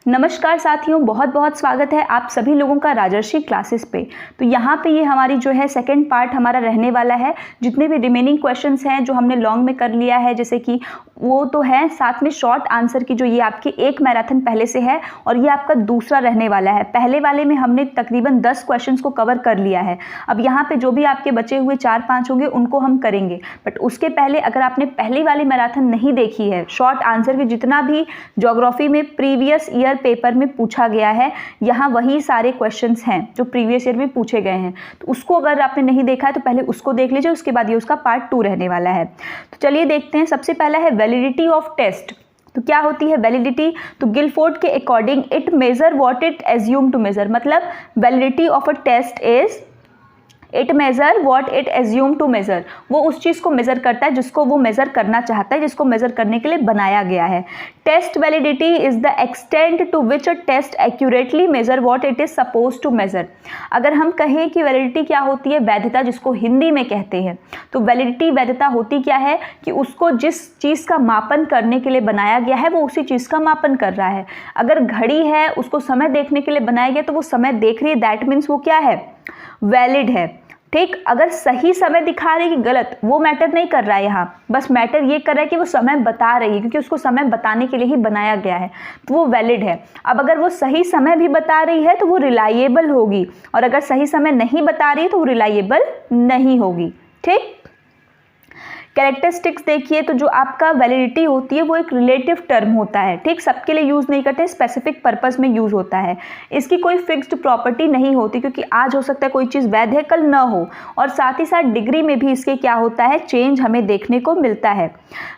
नमस्कार साथियों, बहुत बहुत स्वागत है आप सभी लोगों का राजर्षि क्लासेस पे। तो यहाँ पे ये हमारी जो है सेकंड पार्ट हमारा रहने वाला है। जितने भी रिमेनिंग क्वेश्चंस हैं जो हमने लॉन्ग में कर लिया है, जैसे कि वो तो है, साथ में शॉर्ट आंसर की जो ये आपकी एक मैराथन पहले से है और ये आपका दूसरा रहने वाला है। पहले वाले में हमने तकरीबन 10 क्वेश्चन को कवर कर लिया है। अब यहाँ पे जो भी आपके बचे हुए 4-5 होंगे उनको हम करेंगे, बट उसके पहले अगर आपने पहली वाली मैराथन नहीं देखी है, शॉर्ट आंसर के जितना भी ज्योग्राफी में प्रीवियस ईयर पेपर में पूछा गया है, यहाँ वही सारे क्वेश्चंस हैं जो प्रीवियस ईयर में पूछे गए हैं। तो उसको अगर आपने नहीं देखा है तो पहले उसको देख लीजिए, उसके बाद ये उसका पार्ट 2 रहने वाला है। तो चलिए देखते हैं। सबसे पहला है वैलिडिटी ऑफ टेस्ट। तो क्या होती है वैलिडिटी? तो गिलफोर्ड के according it measure what it assume to measure. मतलब validity of a test is it measure what it assume to measure. वो उस चीज़ को मेजर करता है जिसको वो मेजर करना चाहता है, जिसको मेजर करने के लिए बनाया गया है। Test validity is the extent to which a test accurately measure what it is suppose to measure. अगर हम कहें कि वैलिडिटी क्या होती है, वैधता जिसको हिंदी में कहते हैं, तो वैलिडिटी वैधता होती क्या है कि उसको जिस चीज़ का मापन करने के लिए बनाया गया है वो उसी चीज़ का मापन कर रहा है। अगर घड़ी है, उसको समय देखने के लिए बनाया गया तो वो समय देख रही है, दैट मीन्स वो क्या है, वैलिड है। ठीक, अगर सही समय दिखा रही है कि गलत, वो मैटर नहीं कर रहा है यहाँ, बस मैटर ये कर रहा है कि वो समय बता रही है, क्योंकि उसको समय बताने के लिए ही बनाया गया है, तो वो वैलिड है। अब अगर वो सही समय भी बता रही है तो वो रिलायबल होगी, और अगर सही समय नहीं बता रही है तो वो रिलायबल नहीं होगी। ठीक, कैरेक्टरिस्टिक्स देखिए, तो जो आपका वैलिडिटी होती है वो एक रिलेटिव टर्म होता है। ठीक, सबके लिए यूज़ नहीं करते, स्पेसिफिक पर्पस में यूज़ होता है। इसकी कोई फिक्स्ड प्रॉपर्टी नहीं होती, क्योंकि आज हो सकता है कोई चीज़ वैध है, कल ना हो, और साथ ही साथ डिग्री में भी इसके क्या होता है, चेंज हमें देखने को मिलता है।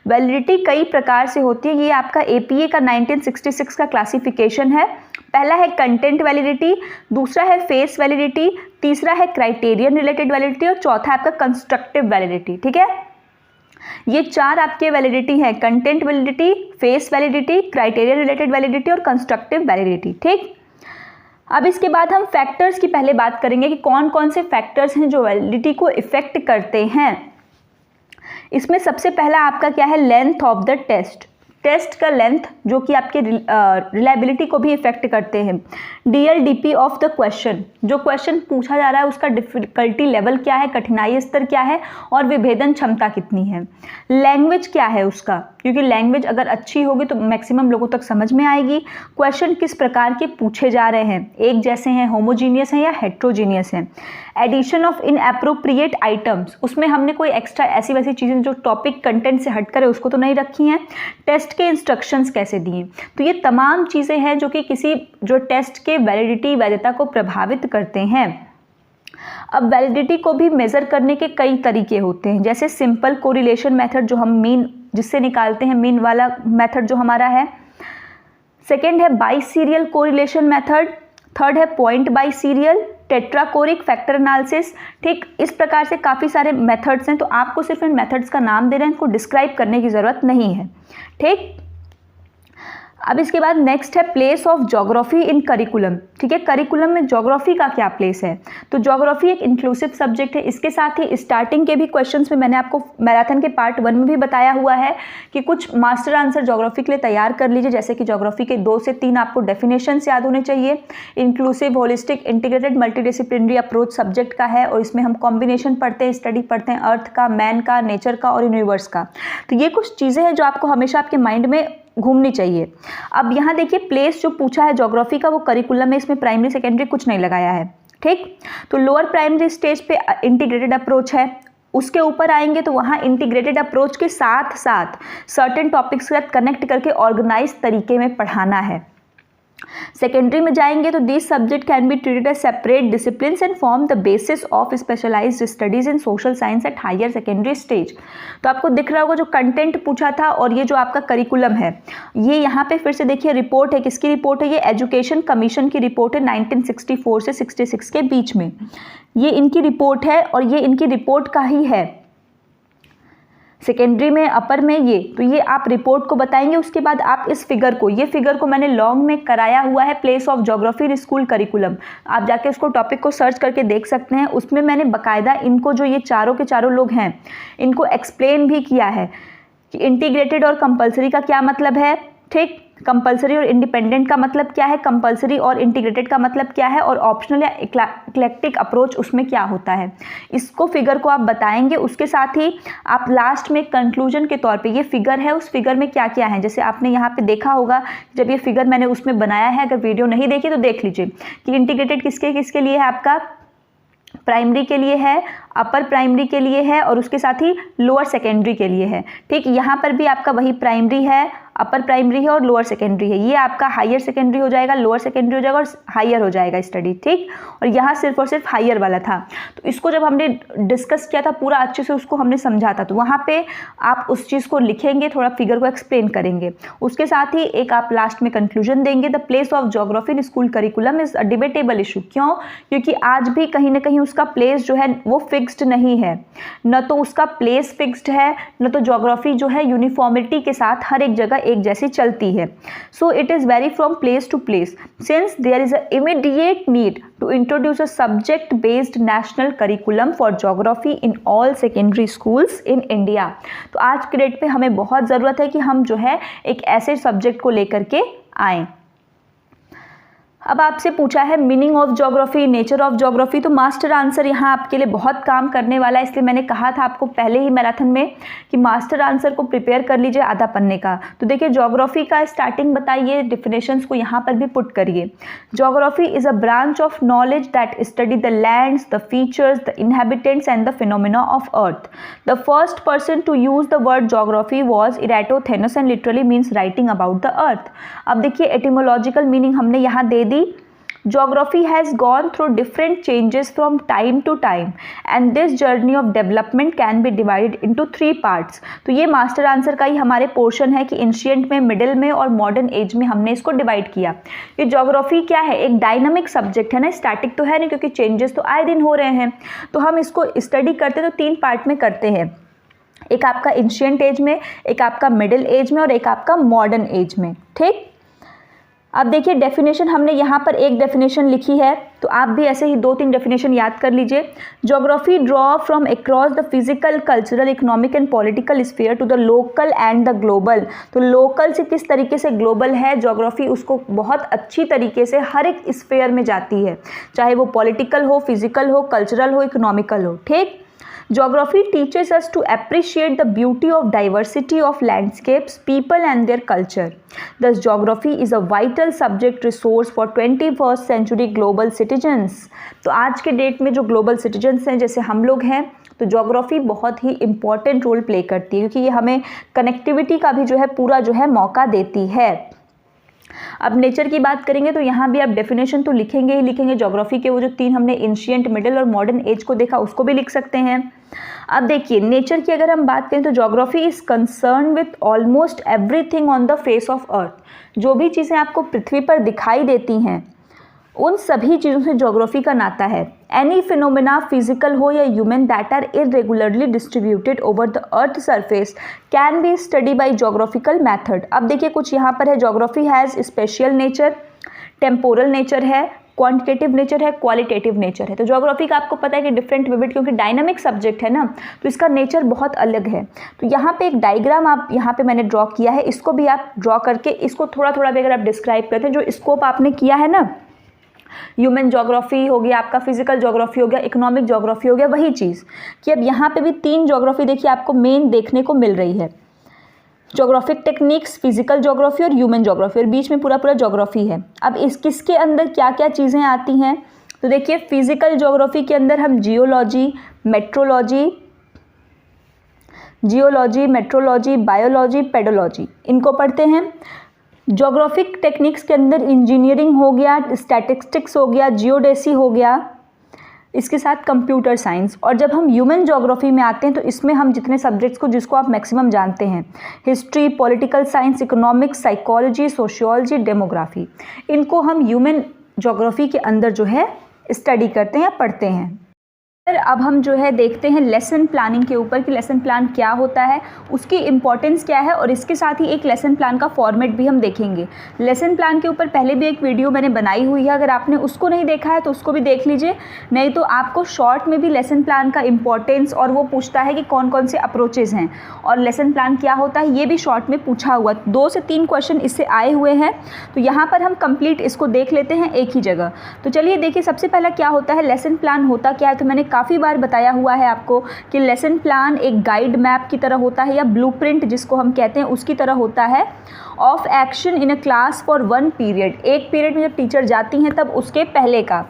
वैलिडिटी कई प्रकार से होती है। ये आपका APA का 1966 का क्लासिफिकेशन है। पहला है कंटेंट वैलिडिटी, दूसरा है फेस वैलिडिटी, तीसरा है क्राइटेरियन रिलेटेड वैलिडिटी, और चौथा आपका कंस्ट्रक्टिव वैलिडिटी। ठीक है, ये 4 आपके वैलिडिटी हैं, content validity, face validity, criterion related validity और कंस्ट्रक्टिव वैलिडिटी। ठीक, अब इसके बाद हम फैक्टर्स की पहले बात करेंगे कि कौन कौन से फैक्टर्स हैं जो वैलिडिटी को इफेक्ट करते हैं। इसमें सबसे पहला आपका क्या है, length of the test. Test का लेंथ जो कि आपके रिलायबिलिटी को भी इफेक्ट करते हैं। DLDP ऑफ द क्वेश्चन, जो क्वेश्चन पूछा जा रहा है उसका डिफिकल्टी लेवल क्या है, कठिनाई स्तर क्या है, और विभेदन क्षमता कितनी है। लैंग्वेज क्या है उसका, क्योंकि लैंग्वेज अगर अच्छी होगी तो मैक्सिमम लोगों तक समझ में आएगी। क्वेश्चन किस प्रकार के पूछे जा रहे हैं, एक जैसे हैं, होमोजीनियस हैं या हेट्रोजीनियस हैं। एडिशन ऑफ इनएप्रोप्रिएट आइटम्स, उसमें हमने कोई एक्स्ट्रा ऐसी वैसी चीज़ें जो टॉपिक कंटेंट से हट कर है उसको तो नहीं रखी हैं। टेस्ट के इंस्ट्रक्शंस कैसे दिए, तो ये तमाम चीज़ें हैं जो कि किसी जो टेस्ट के वैलिडिटी वैधता को प्रभावित करते हैं। अब वैलिडिटी को भी मेज़र करने के कई तरीके होते हैं, जैसे सिंपल कोरिलेशन मेथड जो हम मीन जिससे निकालते हैं, मीन वाला मेथड जो हमारा है। सेकेंड है biserial correlation method, third है point biserial, tetrachoric factor analysis. ठीक, इस प्रकार से काफ़ी सारे मेथड्स हैं, तो आपको सिर्फ इन मेथड्स का नाम दे रहे हैं, इनको डिस्क्राइब करने की ज़रूरत नहीं है। ठीक, अब इसके बाद नेक्स्ट है place of geography in curriculum. ठीक है, करिकुलम में ज्योग्राफी का क्या प्लेस है, तो ज्योग्राफी एक इंक्लूसिव सब्जेक्ट है। इसके साथ ही स्टार्टिंग के भी क्वेश्चंस में मैंने आपको मैराथन के पार्ट 1 में भी बताया हुआ है कि कुछ मास्टर आंसर ज्योग्राफी के लिए तैयार कर लीजिए, जैसे कि ज्योग्राफी के 2 से 3 आपको डेफिनेशंस याद होने चाहिए। Inclusive, holistic, integrated, multidisciplinary approach subject का है, और इसमें हम कॉम्बिनेशन पढ़ते हैं, स्टडी पढ़ते हैं अर्थ का, मैन का, नेचर का और यूनिवर्स का। तो ये कुछ चीज़ें हैं जो आपको हमेशा आपके माइंड में घूमनी चाहिए। अब यहाँ देखिए, प्लेस जो पूछा है ज्योग्राफी का वो करिकुलम में, इसमें प्राइमरी सेकेंडरी कुछ नहीं लगाया है। ठीक, तो लोअर प्राइमरी स्टेज पे इंटीग्रेटेड अप्रोच है, उसके ऊपर आएंगे तो वहाँ इंटीग्रेटेड अप्रोच के साथ साथ सर्टेन टॉपिक्स के साथ कनेक्ट करके ऑर्गेनाइज तरीके में पढ़ाना है। सेकेंडरी में जाएंगे तो this subject can be treated as separate disciplines and form the basis of specialised studies in social science at higher secondary stage. तो आपको दिख रहा होगा जो कंटेंट पूछा था और ये जो आपका करिकुलम है, ये यहाँ पे फिर से देखिए रिपोर्ट है, किसकी रिपोर्ट है, ये एजुकेशन कमीशन की रिपोर्ट है 1964 से 66 के बीच में, ये इनकी रिपोर्ट है और ये इनकी रिपोर्ट का ही है। सेकेंडरी में, अपर में ये, तो ये आप रिपोर्ट को बताएंगे। उसके बाद आप इस फिगर को, ये फिगर को मैंने लॉन्ग में कराया हुआ है, place of geography in school curriculum, आप जाके उसको टॉपिक को सर्च करके देख सकते हैं। उसमें मैंने बकायदा इनको जो ये चारों के चारों लोग हैं इनको एक्सप्लेन भी किया है कि इंटीग्रेटेड और कंपलसरी का क्या मतलब है, ठीक। कंपलसरी और इंडिपेंडेंट का मतलब क्या है, कंपलसरी और इंटीग्रेटेड का मतलब क्या है, और ऑप्शनल या इक्लेक्टिक अप्रोच उसमें क्या होता है, इसको फिगर को आप बताएंगे। उसके साथ ही आप लास्ट में कंक्लूजन के तौर पे ये फिगर है, उस फिगर में क्या क्या है, जैसे आपने यहाँ पे देखा होगा जब ये फिगर मैंने उसमें बनाया है, अगर वीडियो नहीं देखी तो देख लीजिए कि इंटीग्रेटेड किसके किसके लिए है, आपका प्राइमरी के लिए है, अपर प्राइमरी के लिए है, और उसके साथ ही लोअर सेकेंडरी के लिए है। ठीक, यहाँ पर भी आपका वही प्राइमरी है, अपर प्राइमरी है और लोअर सेकेंडरी है। ये आपका हायर सेकेंडरी हो जाएगा, लोअर सेकेंडरी हो जाएगा और हायर हो जाएगा स्टडी। ठीक, और यहाँ सिर्फ और सिर्फ हायर वाला था। तो इसको जब हमने डिस्कस किया था पूरा अच्छे से, उसको हमने समझा था, तो वहाँ पे आप उस चीज़ को लिखेंगे, थोड़ा फिगर को एक्सप्लेन करेंगे। उसके साथ ही एक आप लास्ट में कंक्लूजन देंगे। The place of geography in school curriculum is a debatable issue. क्यों? क्योंकि आज भी कहीं ना कहीं उसका प्लेस जो है वो फिक्स्ड नहीं है, न तो उसका प्लेस फिक्स्ड है, न तो ज्योग्राफी जो है यूनिफॉर्मिटी के साथ हर एक जगह एक जैसी चलती है। So it is vary from place to place since there is a immediate need to introduce a subject based national curriculum for geography in all secondary schools in India. तो आज के डेट पे हमें बहुत ज़रूरत है कि हम जो है एक ऐसे सब्जेक्ट को लेकर के आएँ। अब आपसे पूछा है meaning of geography, nature of geography, तो मास्टर आंसर यहाँ आपके लिए बहुत काम करने वाला है, इसलिए मैंने कहा था आपको पहले ही मैराथन में कि मास्टर आंसर को प्रिपेयर कर लीजिए आधा पन्ने का। तो देखिए ज्योग्राफी का स्टार्टिंग बताइए, डिफिनेशंस को यहाँ पर भी पुट करिए। Geography is a branch of knowledge that study the lands, the features, the inhabitants and the phenomena of earth. The first person to use the word geography was Eratosthenes and literally means writing about the earth. अब देखिए एटिमोलॉजिकल meaning हमने यहाँ दे दी। Geography has gone through different changes from time to time and this journey of development can be divided into 3 parts। तो ये master answer का ही हमारे portion है कि एंशिएंट में, मिडिल में और मॉडर्न एज में हमने इसको डिवाइड किया। ये ज्योग्राफी क्या है, एक डायनामिक सब्जेक्ट है ना, स्टैटिक तो है नहीं क्योंकि चेंजेस तो आए दिन हो रहे हैं। तो हम इसको स्टडी करते तो 3 पार्ट में करते हैं, एक आपका एंशिएंट एज में, एक आपका मिडिल एज में और एक आपका मॉडर्न एज में। ठीक, अब देखिए डेफिनेशन हमने यहाँ पर एक डेफिनेशन लिखी है, तो आप भी ऐसे ही 2-3 डेफिनेशन याद कर लीजिए। Geography draw from across the physical, cultural, economic and political sphere to the local and the global. तो लोकल से किस तरीके से ग्लोबल है ज्योग्राफी, उसको बहुत अच्छी तरीके से हर एक स्फीयर में जाती है, चाहे वो पॉलिटिकल हो, फिजिकल हो, कल्चरल हो, इकोनॉमिकल हो। ठीक, Geography teaches us to appreciate the beauty of diversity of landscapes, people and their culture. Thus, geography is a vital subject resource for 21st century global citizens. तो आज के date में जो global citizens हैं जैसे हम लोग हैं, तो ज्योग्राफी बहुत ही इम्पॉर्टेंट रोल प्ले करती है क्योंकि ये हमें कनेक्टिविटी का भी जो है पूरा जो है मौका देती है। अब नेचर की बात करेंगे तो यहाँ भी आप डेफिनेशन तो लिखेंगे ही लिखेंगे। ज्योग्राफी के वो जो 3 हमने एंशिएंट, मिडिल और मॉडर्न एज को देखा, उसको भी लिख सकते हैं। अब देखिए नेचर की अगर हम बात करें तो geography is concern with almost everything on the face of earth. जो भी चीज़ें आपको पृथ्वी पर दिखाई देती हैं उन सभी चीज़ों से ज्योग्राफी का नाता है। एनी फिनोमिना, फिजिकल हो या human, that are irregularly distributed over the earth surface can be study by geographical method. अब देखिए कुछ यहाँ पर है, geography has spatial nature, temporal nature है, क्वांटिटेटिव नेचर है, क्वालिटेटिव नेचर है। तो ज्योग्राफी का आपको पता है कि डिफरेंट विविड, क्योंकि डायनामिक सब्जेक्ट है ना, तो इसका नेचर बहुत अलग है। तो यहाँ पे एक डायग्राम आप यहाँ पे मैंने ड्रॉ किया है, इसको भी आप ड्रॉ करके इसको थोड़ा थोड़ा भी अगर आप डिस्क्राइब करते हैं, जो स्कोप आपने किया है ना, ह्यूमन ज्योग्राफी हो गया आपका, फिजिकल ज्योग्राफी हो गया, इकोनॉमिक ज्योग्राफी हो गया, वही चीज़ कि अब यहाँ पे भी 3 ज्योग्राफी देखिए आपको मेन देखने को मिल रही है। ज्योग्राफिक टेक्निक्स, फिजिकल ज्योग्राफी और ह्यूमन ज्योग्राफी, और बीच में पूरा पूरा ज्योग्राफी है। अब इस किसके अंदर क्या क्या चीज़ें आती हैं, तो देखिए फिजिकल ज्योग्राफी के अंदर हम जियोलॉजी, मेट्रोलॉजी, बायोलॉजी, पेडोलॉजी इनको पढ़ते हैं। ज्योग्राफिक टेक्निक्स के अंदर इंजीनियरिंग हो गया, स्टैटिस्टिक्स हो गया, जियोडेसी हो गया, इसके साथ कंप्यूटर साइंस। और जब हम ह्यूमन ज्योग्राफी में आते हैं तो इसमें हम जितने सब्जेक्ट्स को जिसको आप मैक्सिमम जानते हैं, history, political science, economics, psychology, sociology, demography, इनको हम ह्यूमन ज्योग्राफी के अंदर जो है स्टडी करते हैं या पढ़ते हैं। अब हम जो है देखते हैं लेसन प्लानिंग के ऊपर कि लेसन प्लान क्या होता है, उसकी इम्पोर्टेंस क्या है, और इसके साथ ही एक लेसन प्लान का फॉर्मेट भी हम देखेंगे। लेसन प्लान के ऊपर पहले भी एक वीडियो मैंने बनाई हुई है, अगर आपने उसको नहीं देखा है तो उसको भी देख लीजिए, नहीं तो आपको शॉर्ट में भी लेसन प्लान का इम्पोर्टेंस और वो पूछता है कि कौन कौन से अप्रोचेज़ हैं और लेसन प्लान क्या होता है, ये भी शॉर्ट में पूछा हुआ। 2 से 3 क्वेश्चन इससे आए हुए हैं, तो यहाँ पर हम कंप्लीट इसको देख लेते हैं एक ही जगह। तो चलिए देखिए, सबसे पहला क्या होता है, लेसन प्लान होता क्या है। तो मैंने काफ़ी बार बताया हुआ है आपको कि लेसन प्लान एक गाइड मैप की तरह होता है, या ब्लूप्रिंट जिसको हम कहते हैं उसकी तरह होता है, of action in a class for 1 period. एक पीरियड में जब टीचर जाती हैं तब उसके पहले का।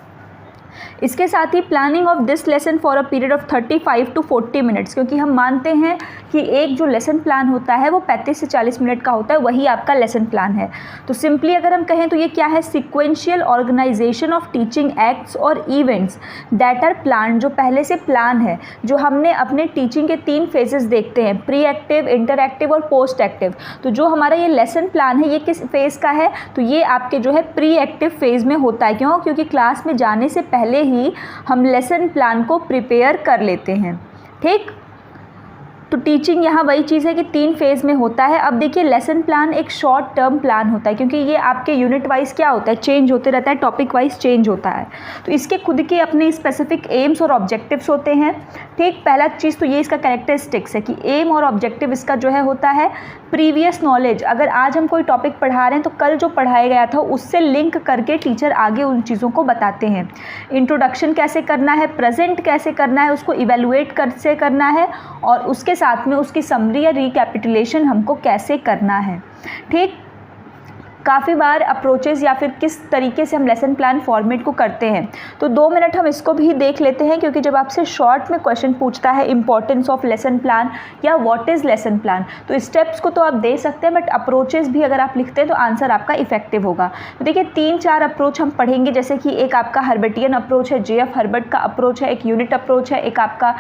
इसके साथ ही planning of this lesson for a period of 35 to 40 minutes, क्योंकि हम मानते हैं कि एक जो लेसन प्लान होता है वो 35 से 40 मिनट का होता है, वही आपका लेसन प्लान है। तो सिंपली अगर हम कहें तो ये क्या है, sequential organisation of teaching acts और इवेंट्स दैट आर प्लान, जो पहले से प्लान है, जो हमने अपने टीचिंग के 3 फेजेस देखते हैं, प्री एक्टिव, इंटरएक्टिव और पोस्ट एक्टिव। तो जो हमारा ये लेसन प्लान है ये किस फेज़ का है, तो ये आपके जो है प्री एक्टिव फेज़ में होता है। क्यों? क्योंकि क्लास में जाने से पहले ही हम लेसन प्लान को प्रिपेयर कर लेते हैं। ठीक, तो टीचिंग यहाँ वही चीज़ है कि 3 फेज़ में होता है। अब देखिए, लेसन प्लान एक शॉर्ट टर्म प्लान होता है, क्योंकि ये आपके यूनिट वाइज क्या होता है, चेंज होते रहता है, टॉपिक वाइज चेंज होता है। तो इसके खुद के अपने स्पेसिफिक एम्स और ऑब्जेक्टिव्स होते हैं। ठीक, पहला चीज़ तो ये इसका कैरेक्टरिस्टिक्स है कि एम और ऑब्जेक्टिव इसका जो है होता है प्रीवियस नॉलेज। अगर आज हम कोई टॉपिक पढ़ा रहे हैं तो कल जो पढ़ाया गया था उससे लिंक करके टीचर आगे उन चीज़ों को बताते हैं। इंट्रोडक्शन कैसे करना है, प्रेजेंट कैसे करना है, उसको इवेलुएट कैसे करना है, और उसके साथ में उसकी समरी या रिकैपिटुलेशन हमको कैसे करना है। ठीक, काफ़ी बार अप्रोचेज़ या फिर किस तरीके से हम लेसन प्लान फॉर्मेट को करते हैं, तो 2 मिनट हम इसको भी देख लेते हैं, क्योंकि जब आपसे शॉर्ट में क्वेश्चन पूछता है इंपॉर्टेंस ऑफ लेसन प्लान या व्हाट इज़ लेसन प्लान, तो स्टेप्स को तो आप दे सकते हैं, बट अप्रोचेज़ भी अगर आप लिखते हैं तो आंसर आपका इफेक्टिव होगा। तो देखिए 3-4 अप्रोच हम पढ़ेंगे, जैसे कि एक आपका हर्बर्टियन अप्रोच है, JF हर्बर्ट का अप्रोच है, एक यूनिट अप्रोच है, एक आपका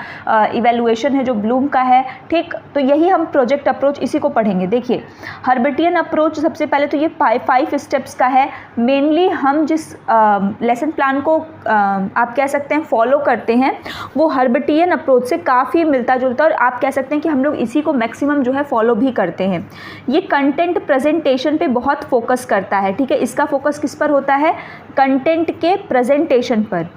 इवेलुएशन है जो ब्लूम का है। ठीक, तो यही हम प्रोजेक्ट अप्रोच इसी को पढ़ेंगे। देखिए हर्बर्टियन अप्रोच सबसे पहले तो ये 5 स्टेप्स का है। मेनली हम जिस लेसन प्लान को आप कह सकते हैं फॉलो करते हैं, वो हर्बर्टियन अप्रोच से काफ़ी मिलता जुलता है, और आप कह सकते हैं कि हम लोग इसी को मैक्सिमम जो है फॉलो भी करते हैं। ये कंटेंट प्रेजेंटेशन पे बहुत फोकस करता है। ठीक है, इसका फोकस किस पर होता है, कंटेंट के प्रेजेंटेशन पर।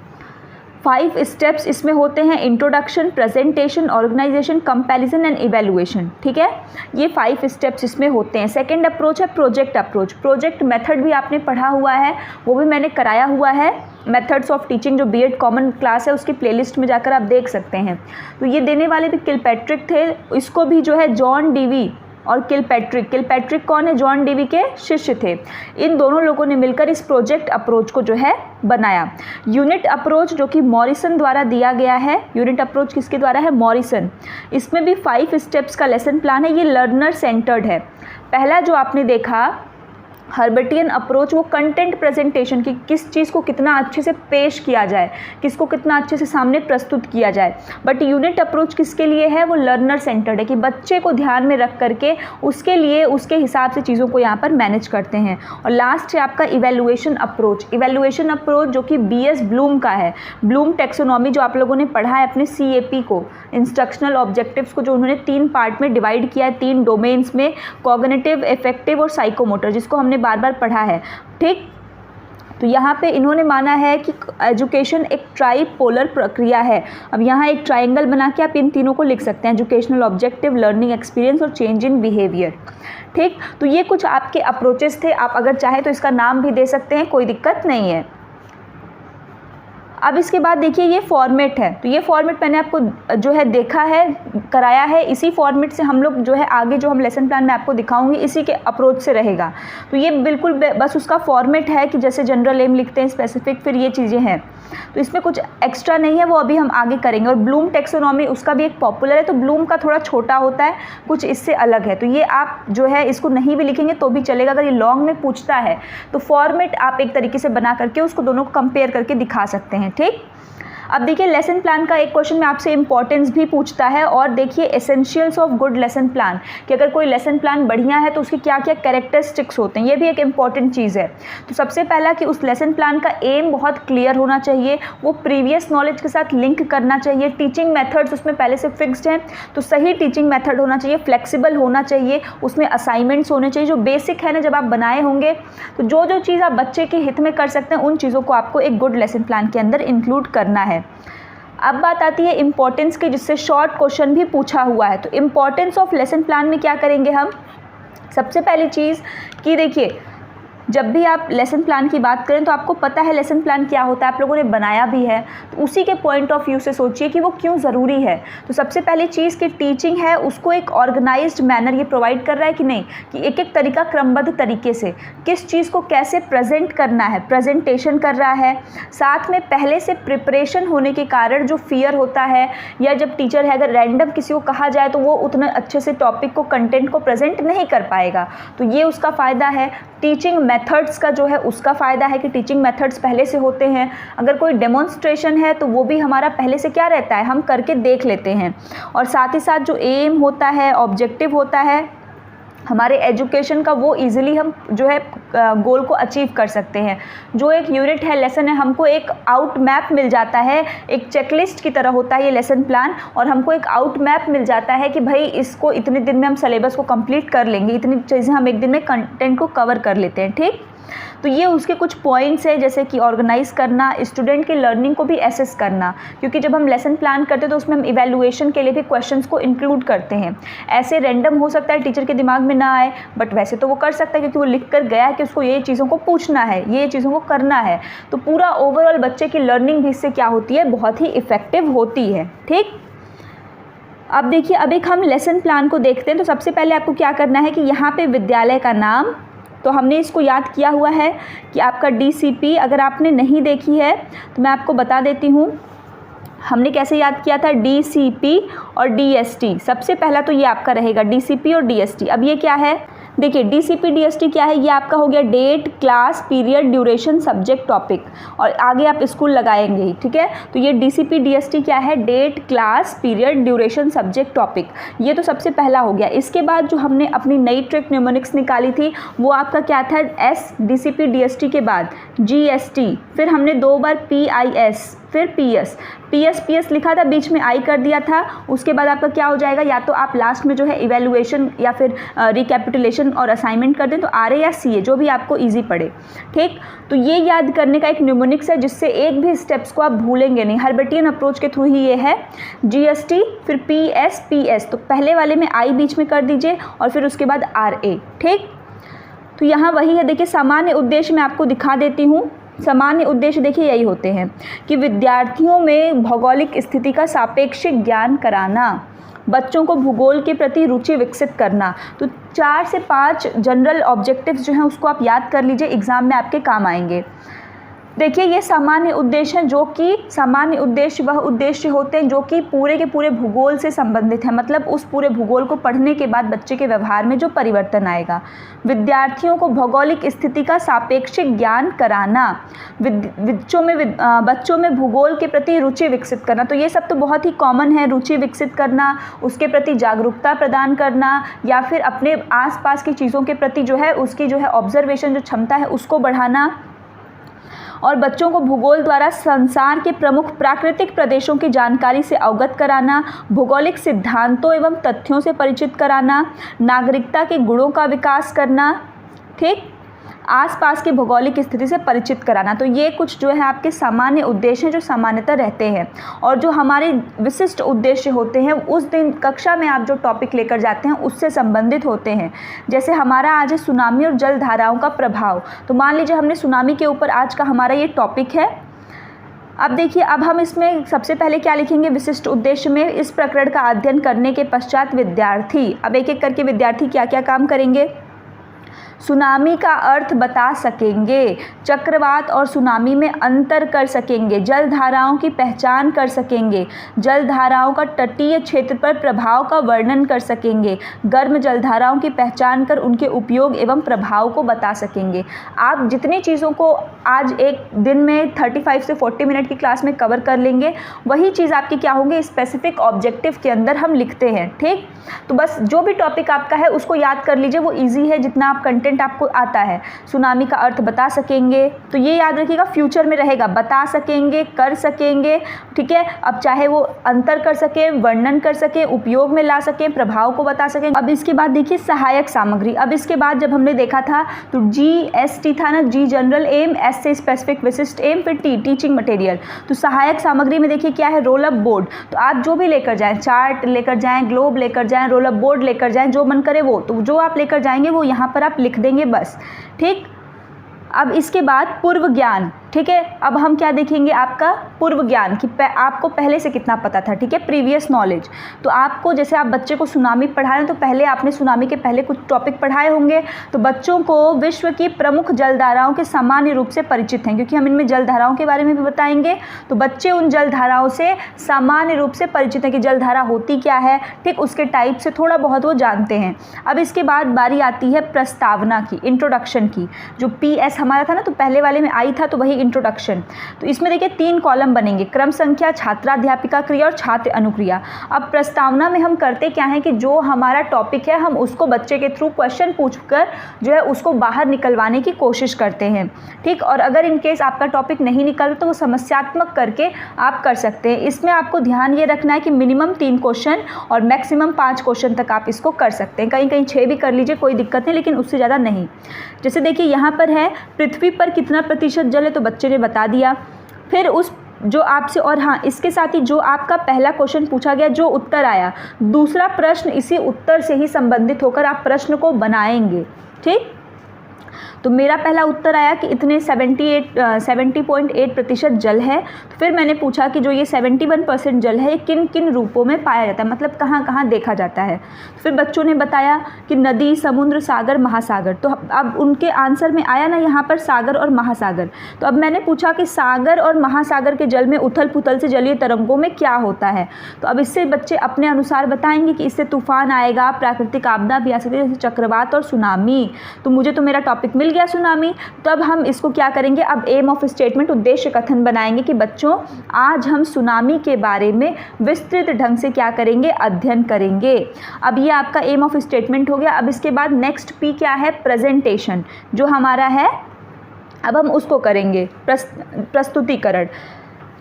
5 स्टेप्स इसमें होते हैं, introduction, presentation, organisation, comparison and evaluation. ठीक है, ये 5 स्टेप्स इसमें होते हैं। सेकंड अप्रोच है प्रोजेक्ट अप्रोच। प्रोजेक्ट मेथड भी आपने पढ़ा हुआ है, वो भी मैंने कराया हुआ है, मेथड्स ऑफ टीचिंग जो बीएड कॉमन क्लास है उसकी प्लेलिस्ट में जाकर आप देख सकते हैं। तो ये देने वाले भी किलपैट्रिक थे, इसको भी जो है जॉन डीवी और किलपैट्रिक कौन है, जॉन डीवी के शिष्य थे। इन दोनों लोगों ने मिलकर इस प्रोजेक्ट अप्रोच को जो है बनाया। यूनिट अप्रोच जो कि मॉरिसन द्वारा दिया गया है, यूनिट अप्रोच किसके द्वारा है, मॉरिसन। इसमें भी 5 स्टेप्स का लेसन प्लान है, ये लर्नर सेंटर्ड है। पहला जो आपने देखा हर्बर्टियन अप्रोच, वो कंटेंट प्रेजेंटेशन की, किस चीज़ को कितना अच्छे से पेश किया जाए, किसको कितना अच्छे से सामने प्रस्तुत किया जाए। बट यूनिट अप्रोच किसके लिए है, वो लर्नर सेंटर्ड है, कि बच्चे को ध्यान में रख करके उसके लिए उसके हिसाब से चीज़ों को यहाँ पर मैनेज करते हैं। और लास्ट है आपका इवैल्यूएशन अप्रोच। इवैल्यूएशन अप्रोच जो कि BS ब्लूम का है, ब्लूम टेक्सोनॉमी जो आप लोगों ने पढ़ा है अपने CAP को, इंस्ट्रक्शनल ऑब्जेक्टिव्स को, जो उन्होंने 3 पार्ट में डिवाइड किया है, 3 डोमेन्स में, कॉग्निटिव, इफेक्टिव और साइकोमोटर, जिसको हमने बार बार पढ़ा है। ठीक, तो यहाँ पे इन्होंने माना है कि एजुकेशन एक ट्राइपोलर प्रक्रिया है। अब यहाँ एक ट्राइंगल बना के आप इन तीनों को लिख सकते हैं, एजुकेशनल ऑब्जेक्टिव, लर्निंग एक्सपीरियंस और चेंज इन बिहेवियर। ठीक, तो ये कुछ आपके अप्रोचेस थे, आप अगर चाहें तो इसका नाम भी दे सकते हैं, कोई दिक्कत नहीं है। अब इसके बाद देखिए ये फॉर्मेट है, तो ये फॉर्मेट मैंने आपको जो है देखा है, कराया है, इसी फॉर्मेट से हम लोग जो है आगे जो हम लेसन प्लान में आपको दिखाऊंगी इसी के अप्रोच से रहेगा। तो ये बिल्कुल बस उसका फॉर्मेट है कि जैसे जनरल एम लिखते हैं, स्पेसिफिक, फिर ये चीज़ें हैं, तो इसमें कुछ एक्स्ट्रा नहीं है, वो अभी हम आगे करेंगे। और ब्लूम टेक्सोनॉमी उसका भी एक पॉपुलर है, तो ब्लूम का थोड़ा छोटा होता है, कुछ इससे अलग है। तो ये आप जो है इसको नहीं भी लिखेंगे तो भी चलेगा, अगर ये लॉन्ग में पूछता है तो फॉर्मेट आप एक तरीके से बना करके उसको दोनों को कंपेयर करके दिखा सकते हैं। ठीक, अब देखिए लेसन प्लान का एक क्वेश्चन में आपसे इंपॉर्टेंस भी पूछता है, और देखिए essentials of good lesson plan कि अगर कोई लेसन प्लान बढ़िया है तो उसके क्या क्या कैरेक्टरिस्टिक्स होते हैं, ये भी एक इंपॉर्टेंट चीज़ है। तो सबसे पहला कि उस लेसन प्लान का एम बहुत क्लियर होना चाहिए, वो प्रीवियस नॉलेज के साथ लिंक करना चाहिए, टीचिंग मेथड्स उसमें पहले से फिक्स्ड हैं तो सही टीचिंग मेथड होना चाहिए, फ्लेक्सिबल होना चाहिए, उसमें असाइनमेंट्स होने चाहिए जो बेसिक है ना, जब आप बनाए होंगे तो जो जो चीज़ आप बच्चे के हित में कर सकते हैं उन चीज़ों को आपको एक गुड लेसन प्लान के अंदर इंक्लूड करना है। अब बात आती है इम्पोर्टेंस की, जिससे शॉर्ट क्वेश्चन भी पूछा हुआ है। तो इम्पोर्टेंस ऑफ लेसन प्लान में क्या करेंगे हम, सबसे पहली चीज़ कि देखिए जब भी आप लेसन प्लान की बात करें तो आपको पता है लेसन प्लान क्या होता है, आप लोगों ने बनाया भी है, तो उसी के पॉइंट ऑफ व्यू से सोचिए कि वो क्यों ज़रूरी है। तो सबसे पहली चीज़ कि टीचिंग है उसको एक ऑर्गेनाइज्ड मैनर ये प्रोवाइड कर रहा है कि नहीं, कि एक एक तरीका क्रमबद्ध तरीके से किस चीज़ को कैसे प्रेजेंट करना है, प्रेजेंटेशन कर रहा है। साथ में पहले से प्रिपरेशन होने के कारण जो फियर होता है, या जब टीचर है अगर रैंडम किसी को कहा जाए तो वो उतने अच्छे से टॉपिक को, कंटेंट को प्रेजेंट नहीं कर पाएगा, तो ये उसका फ़ायदा है। टीचिंग मेथड्स का जो है उसका फ़ायदा है कि टीचिंग मेथड्स पहले से होते हैं, अगर कोई डेमोन्स्ट्रेशन है तो वो भी हमारा पहले से क्या रहता है, हम करके देख लेते हैं। और साथ ही साथ जो एम होता है, ऑब्जेक्टिव होता है हमारे एजुकेशन का, वो इजीली हम जो है गोल को अचीव कर सकते हैं। जो एक यूनिट है, लेसन है, हमको एक आउट मैप मिल जाता है, एक चेकलिस्ट की तरह होता है ये लेसन प्लान, और हमको एक आउट मैप मिल जाता है कि भाई इसको इतने दिन में हम सिलेबस को कंप्लीट कर लेंगे, इतनी चीज़ें हम एक दिन में कंटेंट को कवर कर लेते हैं। ठीक, तो ये उसके कुछ पॉइंट्स हैं, जैसे कि ऑर्गेनाइज करना, स्टूडेंट की लर्निंग को भी एसेस करना, क्योंकि जब हम लेसन प्लान करते हैं तो उसमें हम इवैल्यूएशन के लिए भी क्वेश्चंस को इंक्लूड करते हैं। ऐसे रैंडम हो सकता है टीचर के दिमाग में ना आए, बट वैसे तो वो कर सकता है क्योंकि वो लिख कर गया है कि उसको ये चीज़ों को पूछना है, ये चीज़ों को करना है। तो पूरा ओवरऑल बच्चे की लर्निंग भी इससे क्या होती है, बहुत ही इफ़ेक्टिव होती है। ठीक, अब देखिए अब एक हम लेसन प्लान को देखते हैं। तो सबसे पहले आपको क्या करना है कि यहाँ पे विद्यालय का नाम, तो हमने इसको याद किया हुआ है कि आपका DCP, अगर आपने नहीं देखी है तो मैं आपको बता देती हूँ हमने कैसे याद किया था, DCP और DST। सबसे पहला तो ये आपका रहेगा DCP और DST। अब ये क्या है, देखिए DCP DST क्या है, ये आपका हो गया date, class, period, duration, subject, topic, और आगे आप स्कूल लगाएंगे ही। ठीक है, तो ये DCP DST क्या है, date, class, period, duration, subject, topic, ये तो सबसे पहला हो गया। इसके बाद जो हमने अपनी नई ट्रिक न्यूमेरिक्स निकाली थी वो आपका क्या था, S DCP DST के बाद GST, फिर हमने 2 बार PIS, फिर PS लिखा था, बीच में आई कर दिया था। उसके बाद आपका क्या हो जाएगा, या तो आप लास्ट में जो है इवैल्यूएशन या फिर रिकैपिटुलेशन और असाइनमेंट कर दें, तो RA या CA जो भी आपको इजी पड़े। ठीक, तो ये याद करने का एक न्यूमोनिक्स है जिससे एक भी स्टेप्स को आप भूलेंगे नहीं, हर्बेटियन अप्रोच के थ्रू ही ये है। GST, फिर PS, तो पहले वाले में आई बीच में कर दीजिए और फिर उसके बाद RA। ठीक, तो यहाँ वही है, देखिए सामान्य उद्देश्य मैं आपको दिखा देती हूँ। सामान्य उद्देश्य देखिए यही होते हैं कि विद्यार्थियों में भौगोलिक स्थिति का सापेक्षिक ज्ञान कराना, बच्चों को भूगोल के प्रति रुचि विकसित करना। तो 4 से 5 जनरल ऑब्जेक्टिव्स जो हैं उसको आप याद कर लीजिए, एग्ज़ाम में आपके काम आएंगे। देखिए ये सामान्य उद्देश्य हैं, जो कि सामान्य उद्देश्य वह उद्देश्य होते हैं जो कि पूरे के पूरे भूगोल से संबंधित हैं, मतलब उस पूरे भूगोल को पढ़ने के बाद बच्चे के व्यवहार में जो परिवर्तन आएगा। विद्यार्थियों को भौगोलिक स्थिति का सापेक्षिक ज्ञान कराना, बच्चों में भूगोल के प्रति रुचि विकसित करना, तो ये सब तो बहुत ही कॉमन है। रुचि विकसित करना, उसके प्रति जागरूकता प्रदान करना, या फिर अपने आसपास की चीज़ों के प्रति जो है उसकी जो है ऑब्जर्वेशन जो क्षमता है उसको बढ़ाना, और बच्चों को भूगोल द्वारा संसार के प्रमुख प्राकृतिक प्रदेशों की जानकारी से अवगत कराना, भौगोलिक सिद्धांतों एवं तथ्यों से परिचित कराना, नागरिकता के गुणों का विकास करना। ठीक, आसपास की भौगोलिक स्थिति से परिचित कराना। तो ये कुछ जो है आपके सामान्य उद्देश्य हैं जो सामान्यतः रहते हैं, और जो हमारे विशिष्ट उद्देश्य होते हैं उस दिन कक्षा में आप जो टॉपिक लेकर जाते हैं उससे संबंधित होते हैं। जैसे हमारा आज है सुनामी और जल धाराओं का प्रभाव, तो मान लीजिए हमने सुनामी के ऊपर आज का हमारा ये टॉपिक है। अब देखिए, अब हम इसमें सबसे पहले क्या लिखेंगे, विशिष्ट उद्देश्य में इस प्रकरण का अध्ययन करने के पश्चात विद्यार्थी, अब एक एक करके विद्यार्थी क्या क्या काम करेंगे। सुनामी का अर्थ बता सकेंगे, चक्रवात और सुनामी में अंतर कर सकेंगे, जल धाराओं की पहचान कर सकेंगे, जल धाराओं का तटीय क्षेत्र पर प्रभाव का वर्णन कर सकेंगे, गर्म जल धाराओं की पहचान कर उनके उपयोग एवं प्रभाव को बता सकेंगे। आप जितनी चीज़ों को आज एक दिन में 35 से 40 मिनट की क्लास में कवर कर लेंगे, वही चीज़ आपकी क्या होंगे, स्पेसिफिक ऑब्जेक्टिव के अंदर हम लिखते हैं। ठीक, तो बस जो भी टॉपिक आपका है उसको याद कर लीजिए, वो इजी है जितना आप कंटेंट आपको आता है। सुनामी का अर्थ बता सकेंगे, तो ये याद रखिएगा फ्यूचर में रहेगा, बता सकेंगे, कर सकेंगे। ठीक है, अब चाहे वो अंतर कर सकें, वर्णन कर सकें, उपयोग में ला सकें, प्रभाव को बता सकें। अब इसके बाद देखिए सहायक सामग्री। अब इसके बाद जब हमने देखा था तो GST था ना, G जनरल एम, S से स्पेसिफिक विशिष्ट एम, फिर T टीचिंग मटेरियल। तो सहायक सामग्री में देखिए क्या है, रोल अप बोर्ड। तो आप जो भी लेकर जाएं, चार्ट लेकर जाएं, ग्लोब लेकर जाएं, रोल अप बोर्ड लेकर जाएं, जो मन करे वो, तो जो आप लेकर जाएंगे वो यहाँ पर आप लिख देंगे बस। ठीक, अब इसके बाद पूर्व ज्ञान। ठीक है, अब हम क्या देखेंगे, आपका पूर्व ज्ञान कि आपको पहले से कितना पता था। ठीक है, प्रीवियस नॉलेज। तो आपको जैसे आप बच्चे को सुनामी पढ़ा रहे हैं तो पहले आपने सुनामी के पहले कुछ टॉपिक पढ़ाए होंगे। तो बच्चों को विश्व की प्रमुख जलधाराओं के सामान्य रूप से परिचित हैं, क्योंकि हम इनमें जलधाराओं के बारे में भी बताएंगे। तो बच्चे उन जलधाराओं से सामान्य रूप से परिचित हैं कि जलधारा होती क्या है। ठीक, उसके टाइप से थोड़ा बहुत वो जानते हैं। अब इसके बाद बारी आती है प्रस्तावना की, इंट्रोडक्शन की। जो PS हमारा था ना, तो पहले वाले में आई था, तो वही इंट्रोडक्शन। तो इसमें देखिए 3 कॉलम बनेंगे, क्रम संख्या, छात्राध्यापिका क्रिया और छात्र अनुक्रिया। अब प्रस्तावना में हम करते क्या है कि जो हमारा टॉपिक है हम उसको बच्चे के थ्रू क्वेश्चन पूछकर जो है उसको बाहर निकलवाने की कोशिश करते हैं। ठीक, और अगर इन केस आपका टॉपिक नहीं निकल तो वो समस्यात्मक करके आप कर सकते हैं। इसमें आपको ध्यान ये रखना है कि मिनिमम 3 क्वेश्चन और मैक्सिमम 5 क्वेश्चन तक आप इसको कर सकते हैं। कहीं कहीं 6 भी कर लीजिए, कोई दिक्कत नहीं, लेकिन उससे ज़्यादा नहीं। जैसे देखिए यहाँ पर है पृथ्वी पर कितना प्रतिशत जल है, तो बच्चे ने बता दिया। फिर उस जो आपसे, और हाँ इसके साथ ही जो आपका पहला क्वेश्चन पूछा गया, जो उत्तर आया, दूसरा प्रश्न इसी उत्तर से ही संबंधित होकर आप प्रश्न को बनाएंगे। ठीक, तो मेरा पहला उत्तर आया कि इतने 70.8% जल है। तो फिर मैंने पूछा कि जो ये 71% जल है ये किन किन रूपों में पाया जाता है, मतलब कहाँ कहाँ देखा जाता है। फिर बच्चों ने बताया कि नदी, समुद्र, सागर, महासागर। तो अब उनके आंसर में आया ना यहाँ पर सागर और महासागर। तो अब मैंने पूछा कि सागर और महासागर के जल में उथल पुथल से जलीय तरंगों में क्या होता है। तो अब इससे बच्चे अपने अनुसार बताएंगे कि इससे तूफान आएगा, प्राकृतिक आपदा भी आ सकती है, जैसे चक्रवात और सुनामी। तो मुझे तो मेरा टॉपिक मिल गया सुनामी। तो अब हम इसको क्या करेंगे, अब एम ऑफ स्टेटमेंट, उद्देश्य कथन बनाएंगे कि बच्चों आज हम सुनामी के बारे में विस्तृत ढंग से क्या करेंगे, अध्ययन करेंगे। अब ये आपका एम ऑफ स्टेटमेंट हो गया। अब इसके बाद नेक्स्ट P क्या है, प्रेजेंटेशन, जो हमारा है अब हम उसको करेंगे, प्रस्तुतिकरण।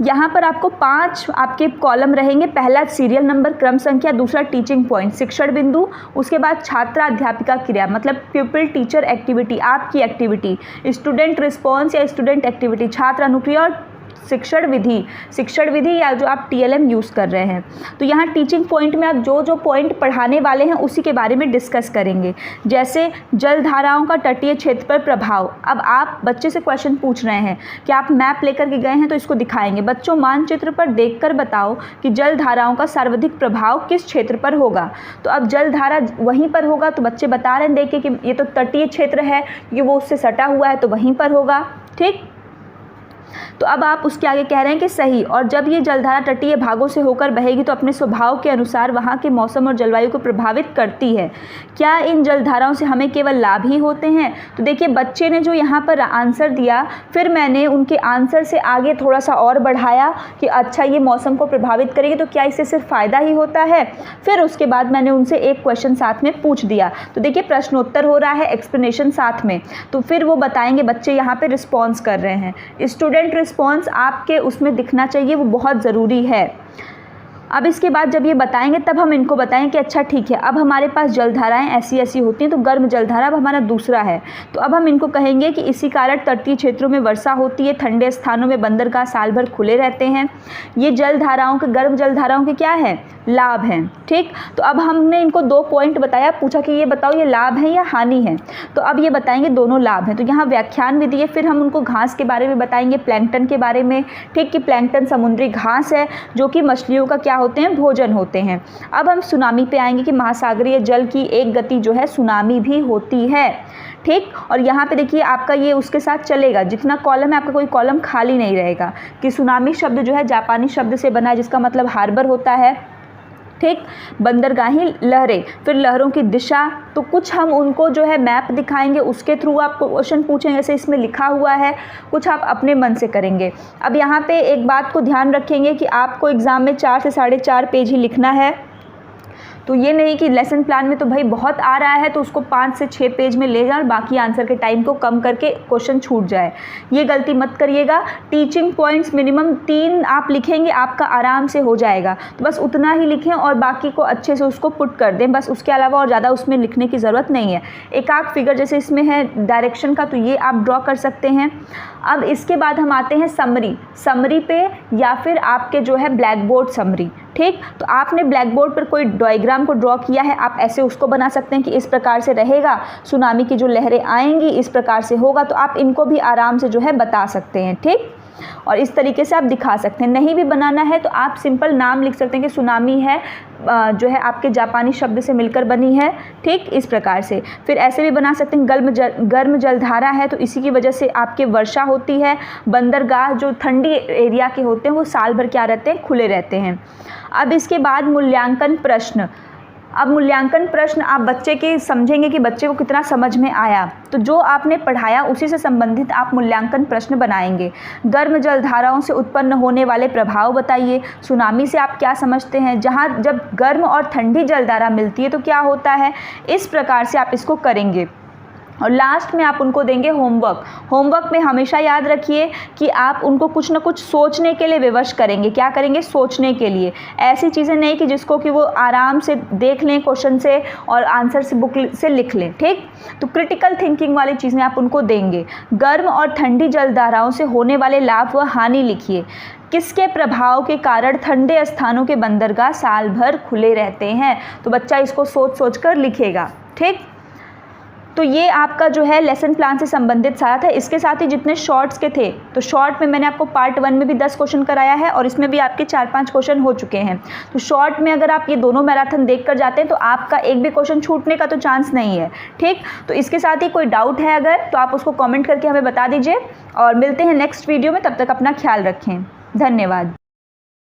यहाँ पर आपको 5 आपके कॉलम रहेंगे। पहला सीरियल नंबर, क्रम संख्या, दूसरा टीचिंग पॉइंट, शिक्षण बिंदु, उसके बाद छात्र अध्यापिका क्रिया, मतलब प्यूपिल टीचर एक्टिविटी, आपकी एक्टिविटी, स्टूडेंट रिस्पॉन्स या स्टूडेंट एक्टिविटी, छात्र अनुक्रिया और शिक्षण विधि या जो आप TLM यूज़ कर रहे हैं। तो यहाँ टीचिंग पॉइंट में आप जो जो पॉइंट पढ़ाने वाले हैं उसी के बारे में डिस्कस करेंगे। जैसे जल धाराओं का तटीय क्षेत्र पर प्रभाव। अब आप बच्चे से क्वेश्चन पूछ रहे हैं कि आप मैप लेकर के गए हैं तो इसको दिखाएंगे, बच्चों मानचित्र पर देखकर बताओ कि जल धाराओं का सर्वाधिक प्रभाव किस क्षेत्र पर होगा। तो अब जल धारा वहीं पर होगा, तो बच्चे बता रहे हैं देखिए कि ये तो तटीय क्षेत्र है, ये वो उससे सटा हुआ है, तो वहीं पर होगा। ठीक, तो अब आप उसके आगे कह रहे हैं कि सही, और जब ये जलधारा तटीय भागों से होकर बहेगी तो अपने स्वभाव के अनुसार वहाँ के मौसम और जलवायु को प्रभावित करती है। क्या इन जलधाराओं से हमें केवल लाभ ही होते हैं? तो देखिए बच्चे ने जो यहाँ पर आंसर दिया, फिर मैंने उनके आंसर से आगे थोड़ा सा और बढ़ाया कि अच्छा ये मौसम को प्रभावित करेगी तो क्या इससे सिर्फ फ़ायदा ही होता है। फिर उसके बाद मैंने उनसे एक क्वेश्चन साथ में पूछ दिया। तो देखिए प्रश्नोत्तर हो रहा है, एक्सप्लेनेशन साथ में, तो फिर वो बताएंगे, बच्चे यहाँ पर रिस्पॉन्स कर रहे हैं। स्टूडेंट रिस्पॉन्स आपके उसमें दिखना चाहिए, वो बहुत ज़रूरी है। अब इसके बाद जब ये बताएंगे तब हम इनको बताएंगे कि अच्छा ठीक है, अब हमारे पास जलधाराएं ऐसी ऐसी होती हैं। तो गर्म जलधारा अब हमारा दूसरा है। तो अब हम इनको कहेंगे कि इसी कारण तटीय क्षेत्रों में वर्षा होती है, ठंडे स्थानों में बंदरगाह साल भर खुले रहते हैं। ये जलधाराओं के, गर्म जलधाराओं के क्या है, लाभ हैं। ठीक, तो अब हमने इनको 2 पॉइंट बताया, पूछा कि ये बताओ ये लाभ है या हानि है। तो अब ये बताएंगे दोनों लाभ हैं। तो यहाँ व्याख्यान भी दिए। फिर हम उनको घास के बारे में बताएंगे, प्लैंकटन के बारे में। ठीक, कि प्लैंकटन समुद्री घास है जो कि मछलियों का क्या होते हैं, भोजन होते हैं। अब हम सुनामी पे आएंगे कि महासागरीय जल की एक गति जो है सुनामी भी होती है। ठीक। और यहाँ पे देखिए आपका ये उसके साथ चलेगा, जितना कॉलम है आपका कोई कॉलम खाली नहीं रहेगा। कि सुनामी शब्द जो है जापानी शब्द से बना है जिसका मतलब हार्बर होता है, ठीक। बंदरगाही लहरें, फिर लहरों की दिशा, तो कुछ हम उनको जो है मैप दिखाएंगे, उसके थ्रू आपको क्वेश्चन पूछेंगे, जैसे इसमें लिखा हुआ है, कुछ आप अपने मन से करेंगे। अब यहाँ पे एक बात को ध्यान रखेंगे कि आपको एग्ज़ाम में 4 से 4.5 पेज ही लिखना है। तो ये नहीं कि लेसन प्लान में तो भाई बहुत आ रहा है तो उसको 5 से 6 पेज में ले जाए और बाकी आंसर के टाइम को कम करके क्वेश्चन छूट जाए, ये गलती मत करिएगा। टीचिंग पॉइंट्स मिनिमम 3 आप लिखेंगे, आपका आराम से हो जाएगा। तो बस उतना ही लिखें और बाकी को अच्छे से उसको पुट कर दें, बस उसके अलावा और ज़्यादा उसमें लिखने की ज़रूरत नहीं है। एक आध फिगर जैसे इसमें है डायरेक्शन का, तो ये आप ड्रॉ कर सकते हैं। अब इसके बाद हम आते हैं समरी पे, या फिर आपके जो है ब्लैक बोर्ड समरी, ठीक। तो आपने ब्लैक बोर्ड पर कोई डायग्राम को ड्रॉ किया है, आप ऐसे उसको बना सकते हैं कि इस प्रकार से रहेगा, सुनामी की जो लहरें आएंगी इस प्रकार से होगा, तो आप इनको भी आराम से जो है बता सकते हैं, ठीक। और इस तरीके से आप दिखा सकते हैं। नहीं भी बनाना है तो आप सिंपल नाम लिख सकते हैं कि सुनामी है जो है आपके जापानी शब्द से मिलकर बनी है, ठीक, इस प्रकार से। फिर ऐसे भी बना सकते हैं गर्म जलधारा है तो इसी की वजह से आपके वर्षा होती है। बंदरगाह जो ठंडी एरिया के होते हैं वो साल भर क्या रहते हैं, खुले रहते हैं। अब इसके बाद मूल्यांकन प्रश्न। अब मूल्यांकन प्रश्न आप बच्चे के समझेंगे कि बच्चे को कितना समझ में आया, तो जो आपने पढ़ाया उसी से संबंधित आप मूल्यांकन प्रश्न बनाएंगे। गर्म जलधाराओं से उत्पन्न होने वाले प्रभाव बताइए। सुनामी से आप क्या समझते हैं, जहाँ जब गर्म और ठंडी जलधारा मिलती है तो क्या होता है, इस प्रकार से आप इसको करेंगे। और लास्ट में आप उनको देंगे होमवर्क में हमेशा याद रखिए कि आप उनको कुछ ना कुछ सोचने के लिए विवश करेंगे। क्या करेंगे, सोचने के लिए। ऐसी चीज़ें नहीं कि जिसको कि वो आराम से देख लें क्वेश्चन से और आंसर से बुक से लिख लें, ठीक। तो क्रिटिकल थिंकिंग वाली चीज़ें आप उनको देंगे। गर्म और ठंडी जलधाराओं से होने वाले लाभ व हानि लिखिए। किसके प्रभाव के कारण ठंडे स्थानों के बंदरगाह साल भर खुले रहते हैं, तो बच्चा इसको सोच कर लिखेगा, ठीक। तो ये आपका जो है लेसन प्लान से संबंधित सारा था। इसके साथ ही जितने शॉर्ट्स के थे, तो शॉर्ट में मैंने आपको पार्ट 1 में भी 10 क्वेश्चन कराया है और इसमें भी आपके 4-5 क्वेश्चन हो चुके हैं। तो शॉर्ट में अगर आप ये दोनों मैराथन देख कर जाते हैं तो आपका एक भी क्वेश्चन छूटने का तो चांस नहीं है, ठीक। तो इसके साथ ही कोई डाउट है अगर, तो आप उसको कॉमेंट करके हमें बता दीजिए और मिलते हैं नेक्स्ट वीडियो में। तब तक अपना ख्याल रखें, धन्यवाद।